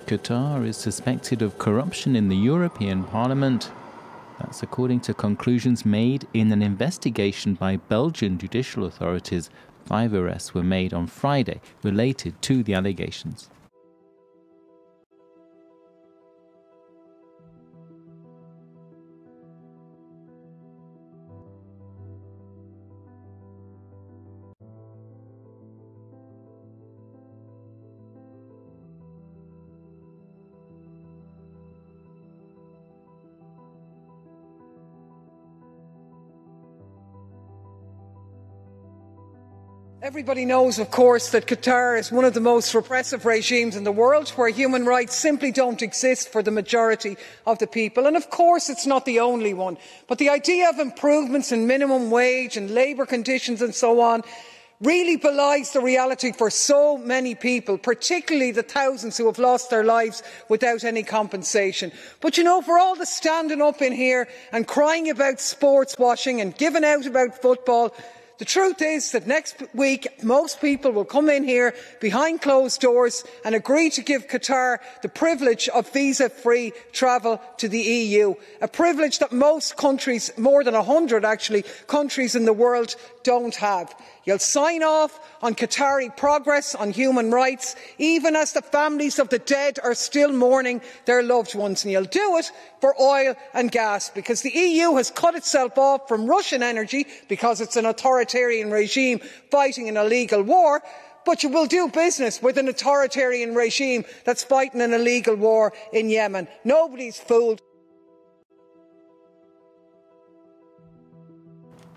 Qatar is suspected of corruption in the European Parliament. That's according to conclusions made in an investigation by Belgian judicial authorities. 5 arrests were made on Friday related to the allegations. Everybody knows, of course, that Qatar is one of the most repressive regimes in the world, where human rights simply don't exist for the majority of the people. And of course it's not the only one. But the idea of improvements in minimum wage and labour conditions and so on really belies the reality for so many people, particularly the thousands who have lost their lives without any compensation. But you know, for all the standing up in here and crying about sports washing and giving out about football, the truth is that next week most people will come in here behind closed doors and agree to give Qatar the privilege of visa-free travel to the EU, a privilege that most countries, more than 100 actually, countries in the world don't have. You'll sign off on Qatari progress on human rights, even as the families of the dead are still mourning their loved ones. And you'll do it for oil and gas, because the EU has cut itself off from Russian energy because it's an authoritarian regime fighting an illegal war. But you will do business with an authoritarian regime that's fighting an illegal war in Yemen. Nobody's fooled.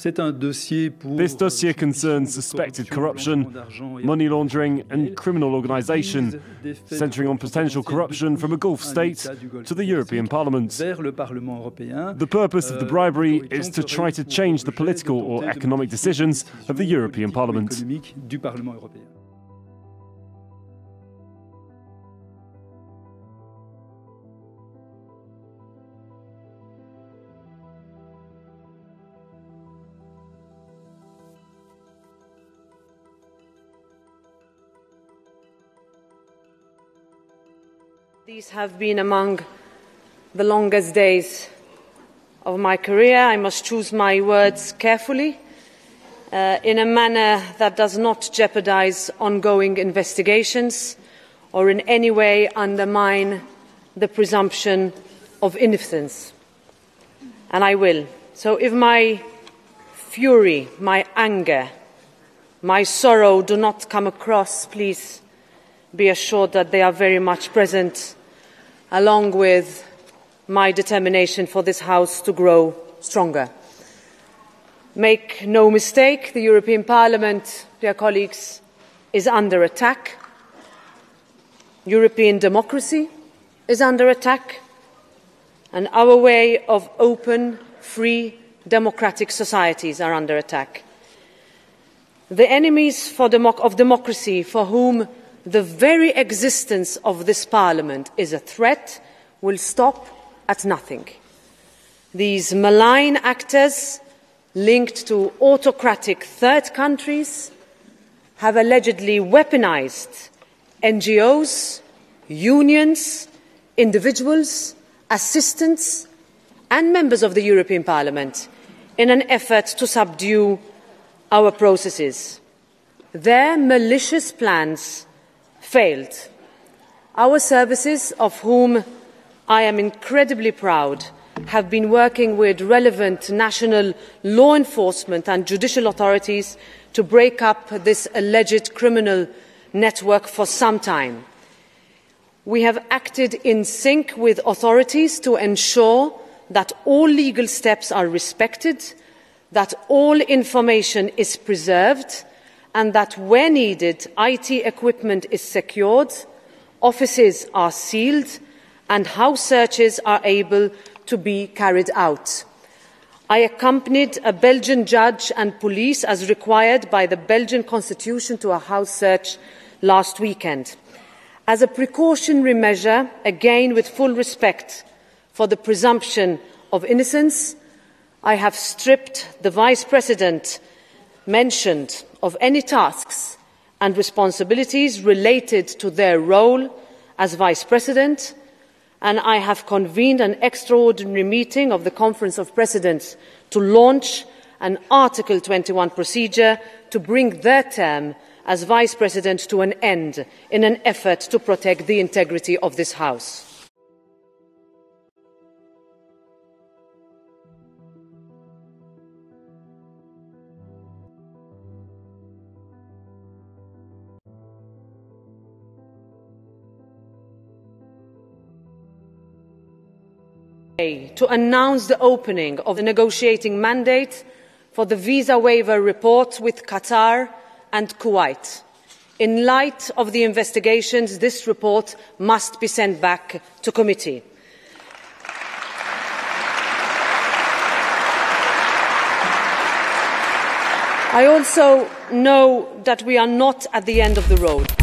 This dossier concerns suspected corruption, money laundering and criminal organisation, centering on potential corruption from a Gulf state to the European Parliament. The purpose of the bribery is to try to change the political or economic decisions of the European Parliament. These have been among the longest days of my career. I must choose my words carefully, in a manner that does not jeopardise ongoing investigations or in any way undermine the presumption of innocence. And I will. So if my fury, my anger, my sorrow do not come across, please be assured that they are very much present, along with my determination for this House to grow stronger. Make no mistake, the European Parliament, dear colleagues, is under attack. European democracy is under attack, and our way of open, free, democratic societies are under attack. The enemies of democracy, for whom the very existence of this Parliament is a threat, will stop at nothing. These malign actors linked to autocratic third countries have allegedly weaponised NGOs, unions, individuals, assistants and members of the European Parliament in an effort to subdue our processes. Their malicious plans failed. Our services, of whom I am incredibly proud, have been working with relevant national law enforcement and judicial authorities to break up this alleged criminal network for some time. We have acted in sync with authorities to ensure that all legal steps are respected, that all information is preserved, and that where needed, IT equipment is secured, offices are sealed, and house searches are able to be carried out. I accompanied a Belgian judge and police, as required by the Belgian Constitution, to a house search last weekend. As a precautionary measure, again with full respect for the presumption of innocence, I have stripped the Vice President mentioned of any tasks and responsibilities related to their role as Vice President, and I have convened an extraordinary meeting of the Conference of Presidents to launch an Article 21 procedure to bring their term as Vice President to an end in an effort to protect the integrity of this House. To announce the opening of the negotiating mandate for the visa waiver report with Qatar and Kuwait. In light of the investigations, this report must be sent back to committee. I also know that we are not at the end of the road.